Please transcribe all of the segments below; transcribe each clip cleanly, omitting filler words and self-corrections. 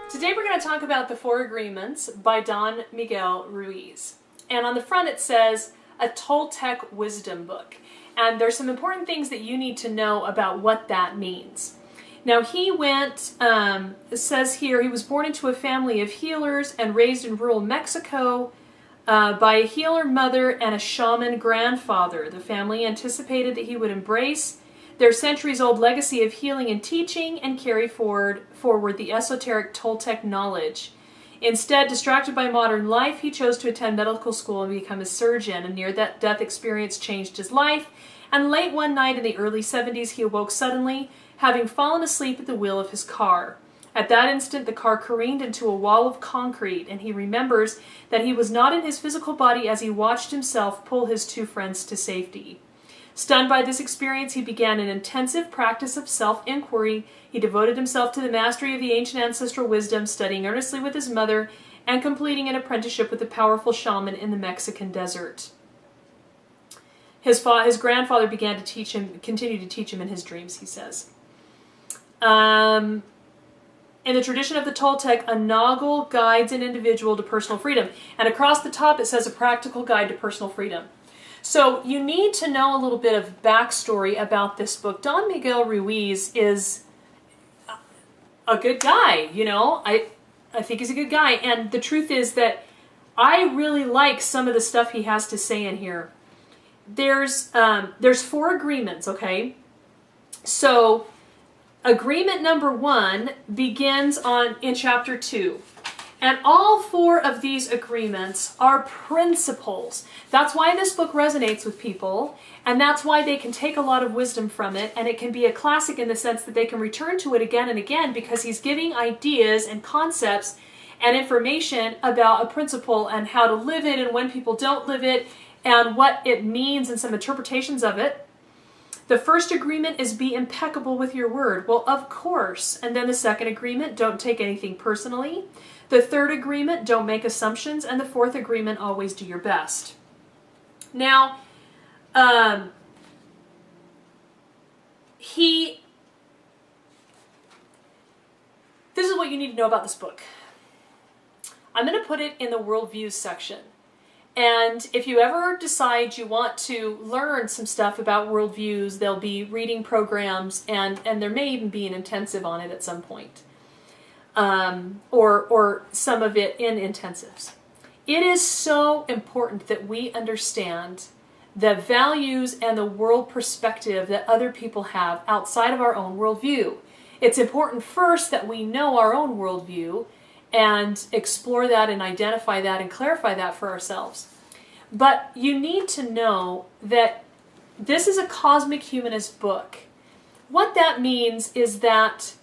Today we're going to talk about the Four Agreements by Don Miguel Ruiz. And on the front it says, a Toltec wisdom book. And there's some important things that you need to know about what that means. Now he went, it says here, he was born into a family of healers and raised in rural Mexico by a healer mother and a shaman grandfather. The family anticipated that he would embrace their centuries-old legacy of healing and teaching and carry forward the esoteric Toltec knowledge. Instead, distracted by modern life, he chose to attend medical school and become a surgeon. A near-death experience changed his life, and late one night in the early 70s, he awoke suddenly, having fallen asleep at the wheel of his car. At that instant, the car careened into a wall of concrete, and he remembers that he was not in his physical body as he watched himself pull his two friends to safety. Stunned by this experience, he began an intensive practice of self-inquiry. He devoted himself to the mastery of the ancient ancestral wisdom, studying earnestly with his mother, and completing an apprenticeship with a powerful shaman in the Mexican desert. His grandfather began to teach him, continued to teach him in his dreams, he says. In the tradition of the Toltec, a Noggle guides an individual to personal freedom. And across the top it says a practical guide to personal freedom. So you need to know a little bit of backstory about this book. Don Miguel Ruiz is a good guy, you know. I think he's a good guy. And the truth is that I really like some of the stuff he has to say in here. There's four agreements, okay? So agreement number 1 begins in chapter 2. And all 4 of these agreements are principles. That's why this book resonates with people, and that's why they can take a lot of wisdom from it, and it can be a classic in the sense that they can return to it again and again because he's giving ideas and concepts and information about a principle and how to live it and when people don't live it and what it means and some interpretations of it. The first agreement is be impeccable with your word. Well, of course. And then the second agreement, don't take anything personally. The third agreement, don't make assumptions. And the fourth agreement, always do your best. Now, this is what you need to know about this book. I'm going to put it in the worldview section. And if you ever decide you want to learn some stuff about worldviews, there'll be reading programs, and there may even be an intensive on it at some point. Or some of it in intensives. It is so important that we understand the values and the world perspective that other people have outside of our own worldview. It's important first that we know our own worldview and explore that and identify that and clarify that for ourselves. But you need to know that this is a cosmic humanist book. What that means is that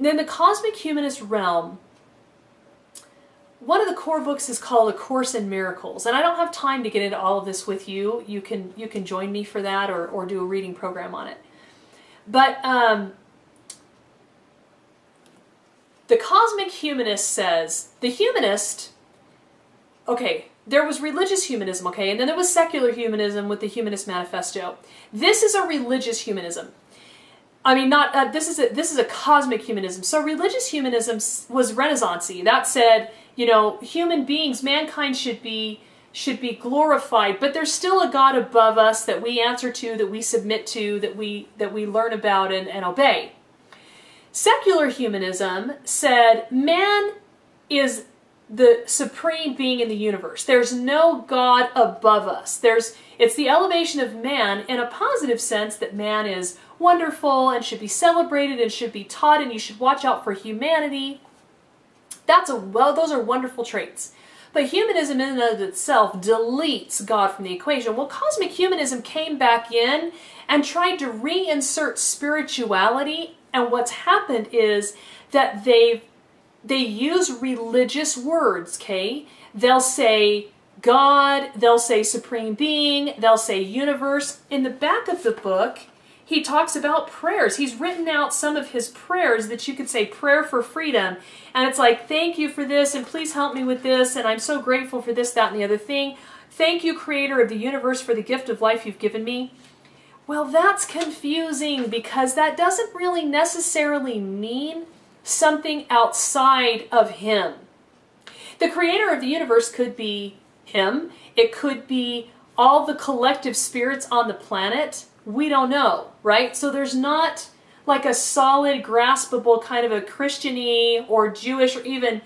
in the cosmic humanist realm, one of the core books is called A Course in Miracles. And I don't have time to get into all of this with you. You can join me for that or do a reading program on it. But the cosmic humanist says, the humanist, okay, there was religious humanism, okay, and then there was secular humanism with the Humanist Manifesto. This is a religious humanism. I mean, not this is a cosmic humanism. So religious humanism was Renaissance-y. That said, you know, human beings, mankind should be glorified, but there's still a God above us that we answer to, that we submit to, that we learn about and obey. Secular humanism said man is the supreme being in the universe. There's no God above us. It's the elevation of man in a positive sense, that man is wonderful and should be celebrated and should be taught, and you should watch out for humanity. Those are wonderful traits. But humanism in and of itself deletes God from the equation. Well, cosmic humanism came back in and tried to reinsert spirituality, and what's happened is that they use religious words, okay? They'll say God, they'll say supreme being, they'll say universe. In the back of the book, he talks about prayers. He's written out some of his prayers that you could say, prayer for freedom. And it's like, thank you for this, and please help me with this, and I'm so grateful for this, that, and the other thing. Thank you, Creator of the universe, for the gift of life you've given me. Well, that's confusing because that doesn't really necessarily mean something outside of him. The creator of the universe could be him. It could be all the collective spirits on the planet. We don't know, right? So there's not like a solid, graspable kind of a Christian-y or Jewish or even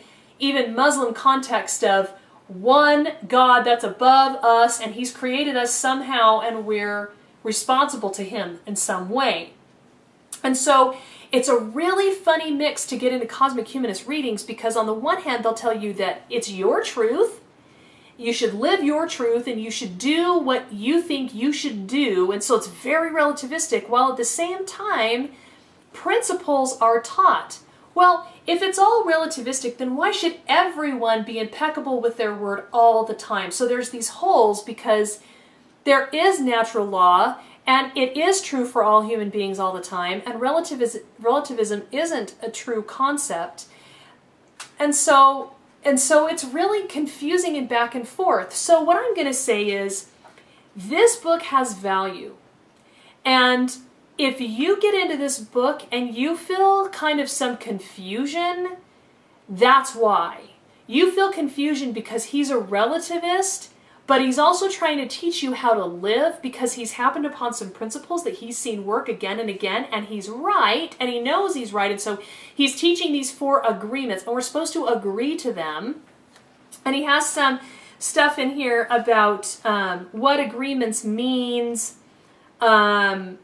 Muslim context of one God that's above us and he's created us somehow and we're responsible to him in some way. And so it's a really funny mix to get into cosmic humanist readings because on the one hand they'll tell you that it's your truth, you should live your truth, and you should do what you think you should do, and so it's very relativistic, while at the same time principles are taught. Well, if it's all relativistic, then why should everyone be impeccable with their word all the time? So there's these holes because there is natural law, and it is true for all human beings all the time, and relativism isn't a true concept. And so it's really confusing and back and forth. So what I'm going to say is, this book has value. And if you get into this book and you feel kind of some confusion, that's why. You feel confusion because he's a relativist, but he's also trying to teach you how to live because he's happened upon some principles that he's seen work again and again, and he's right, and he knows he's right, and so he's teaching these 4 agreements, and we're supposed to agree to them. And he has some stuff in here about what agreements means. One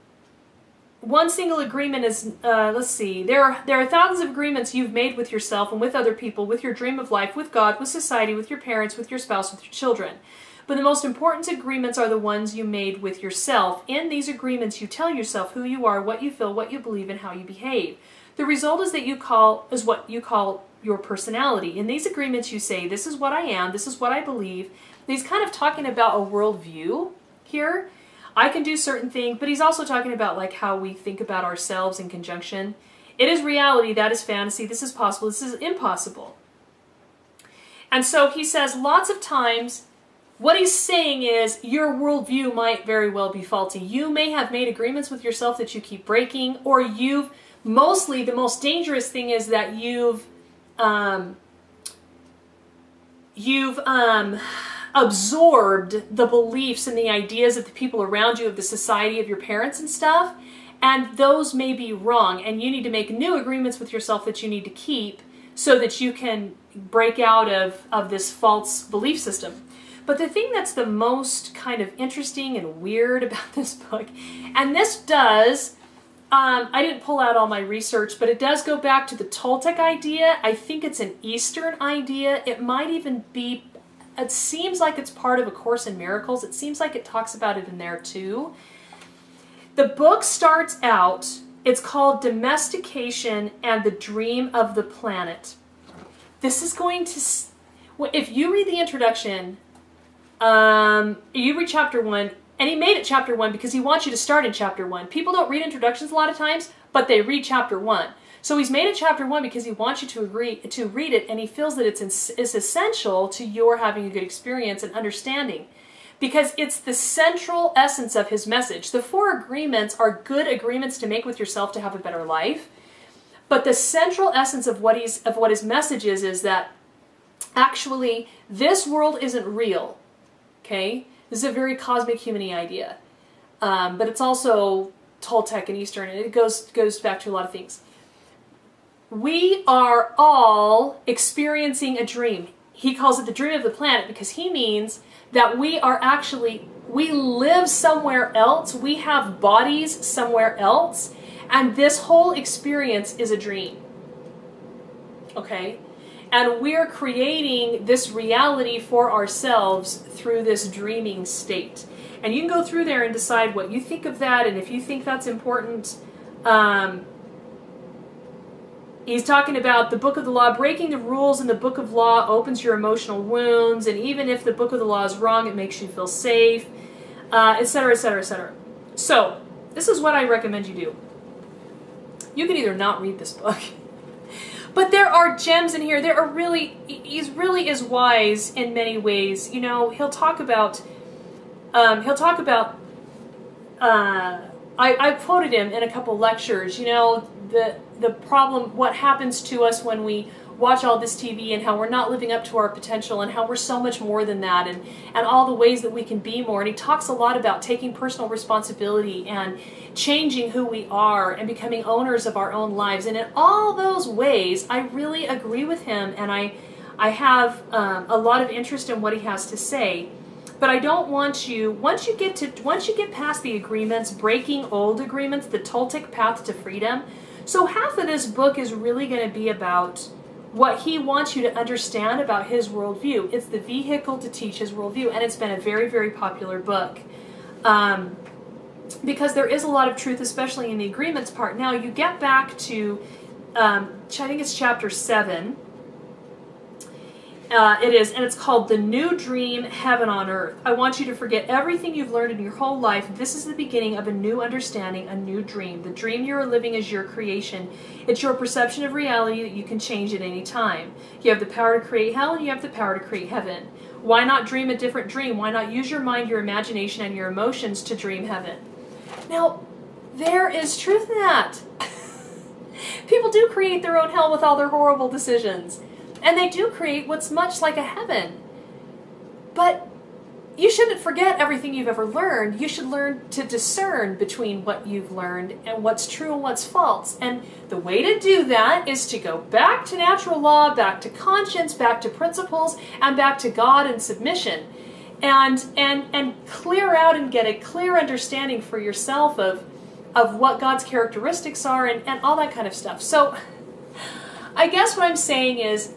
single agreement is, let's see, there are thousands of agreements you've made with yourself and with other people, with your dream of life, with God, with society, with your parents, with your spouse, with your children. But the most important agreements are the ones you made with yourself. In these agreements, you tell yourself who you are, what you feel, what you believe, and how you behave. The result is what you call your personality. In these agreements, you say, this is what I am, this is what I believe. And he's kind of talking about a worldview here. I can do certain things, but he's also talking about like how we think about ourselves in conjunction. It is reality, that is fantasy, this is possible, this is impossible. And so he says lots of times, what he's saying is your worldview might very well be faulty. You may have made agreements with yourself that you keep breaking, or the most dangerous thing is that you've absorbed the beliefs and the ideas of the people around you, of the society, of your parents and stuff, and those may be wrong, and you need to make new agreements with yourself that you need to keep so that you can break out of this false belief system. But the thing that's the most kind of interesting and weird about this book, and this does, I didn't pull out all my research, but it does go back to the Toltec idea. I think it's an Eastern idea. It might even be, it seems like it's part of A Course in Miracles. It seems like it talks about it in there too. The book starts out, it's called Domestication and the Dream of the Planet. This is going to, if you read the introduction, you read chapter 1, and he made it chapter 1 because he wants you to start in chapter 1. People don't read introductions a lot of times, but they read chapter 1. So he's made it chapter 1 because he wants you to read it, and he feels that it's essential to your having a good experience and understanding, because it's the central essence of his message. The 4 agreements are good agreements to make with yourself to have a better life, but the central essence of what his message is that actually this world isn't real. Okay, this is a very cosmic human-y idea, but it's also Toltec and Eastern, and it goes back to a lot of things. We are all experiencing a dream. He calls it the dream of the planet because he means that we live somewhere else, we have bodies somewhere else, and this whole experience is a dream. Okay? And we're creating this reality for ourselves through this dreaming state. And you can go through there and decide what you think of that, and if you think that's important. He's talking about the book of the law. Breaking the rules in the book of law opens your emotional wounds, and even if the book of the law is wrong, it makes you feel safe, etc., etc., etc. So, this is what I recommend you do. You can either not read this book, but there are gems in here. He's really is wise in many ways. You know, he'll talk about I've quoted him in a couple lectures, you know, the problem, what happens to us when we watch all this TV and how we're not living up to our potential and how we're so much more than that, and all the ways that we can be more. And he talks a lot about taking personal responsibility and changing who we are and becoming owners of our own lives. And in all those ways, I really agree with him, and I have a lot of interest in what he has to say. But I don't want you, once you get past the agreements, breaking old agreements, the Toltec path to freedom. So half of this book is really going to be about what he wants you to understand about his worldview. It's the vehicle to teach his worldview, and it's been a very, very popular book. Because there is a lot of truth, especially in the agreements part. Now, you get back to, I think it's chapter 7. It is, and it's called The New Dream, Heaven on Earth. I want you to forget everything you've learned in your whole life. This is the beginning of a new understanding, a new dream. The dream you are living is your creation. It's your perception of reality that you can change at any time. You have the power to create hell, and you have the power to create heaven. Why not dream a different dream? Why not use your mind, your imagination, and your emotions to dream heaven? Now, there is truth in that. People do create their own hell with all their horrible decisions. And they do create what's much like a heaven. But you shouldn't forget everything you've ever learned. You should learn to discern between what you've learned and what's true and what's false. And the way to do that is to go back to natural law, back to conscience, back to principles, and back to God and submission. And clear out and get a clear understanding for yourself of what God's characteristics are and all that kind of stuff. So I guess what I'm saying is,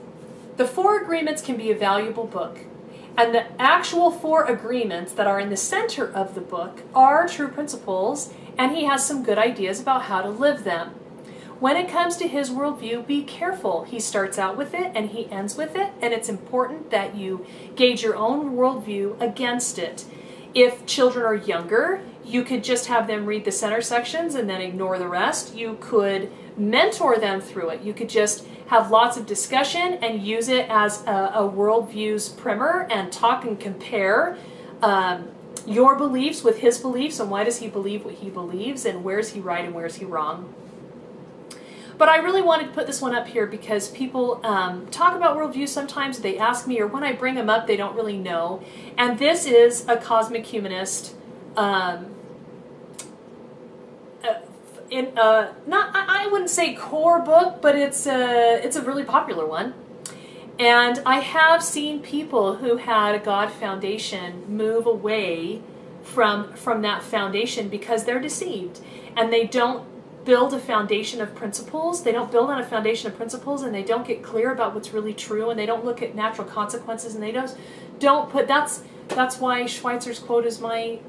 the 4 Agreements can be a valuable book, and the actual 4 agreements that are in the center of the book are true principles, and he has some good ideas about how to live them. When it comes to his worldview, be careful. He starts out with it and he ends with it, and it's important that you gauge your own worldview against it. If children are younger, you could just have them read the center sections and then ignore the rest. You could mentor them through it. You could just have lots of discussion and use it as a worldview's primer and talk and compare your beliefs with his beliefs, and why does he believe what he believes, and where is he right and where is he wrong. But I really wanted to put this one up here because people talk about worldview sometimes. They ask me, or when I bring them up, they don't really know. And this is a cosmic humanist I wouldn't say core book, but it's a really popular one. And I have seen people who had a God foundation move away from that foundation because they're deceived, and they don't build a foundation of principles. They don't build on a foundation of principles, and they don't get clear about what's really true, and they don't look at natural consequences, and they don't put that's why Schweitzer's quote is my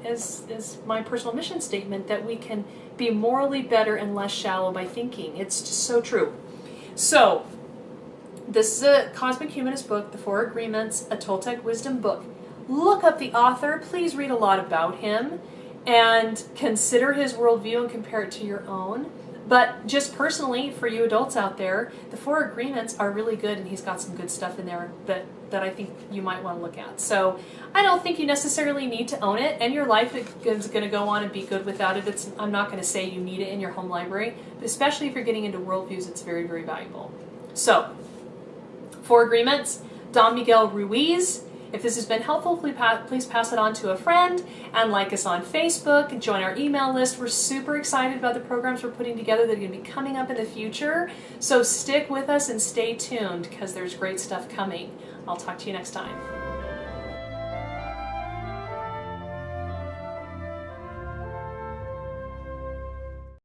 personal mission statement, that we can be morally better and less shallow by thinking. It's just so true. So, this is a Cosmic Humanist book, The 4 Agreements, a Toltec wisdom book. Look up the author. Please read a lot about him and consider his worldview and compare it to your own. But just personally, for you adults out there, the 4 Agreements are really good, and he's got some good stuff in there that I think you might want to look at. So I don't think you necessarily need to own it, and your life is going to go on and be good without it. I'm not going to say you need it in your home library, but especially if you're getting into worldviews, it's very, very valuable. So, 4 Agreements, Don Miguel Ruiz. If this has been helpful, please pass it on to a friend, and like us on Facebook, and join our email list. We're super excited about the programs we're putting together that are going to be coming up in the future. So stick with us and stay tuned, because there's great stuff coming. I'll talk to you next time.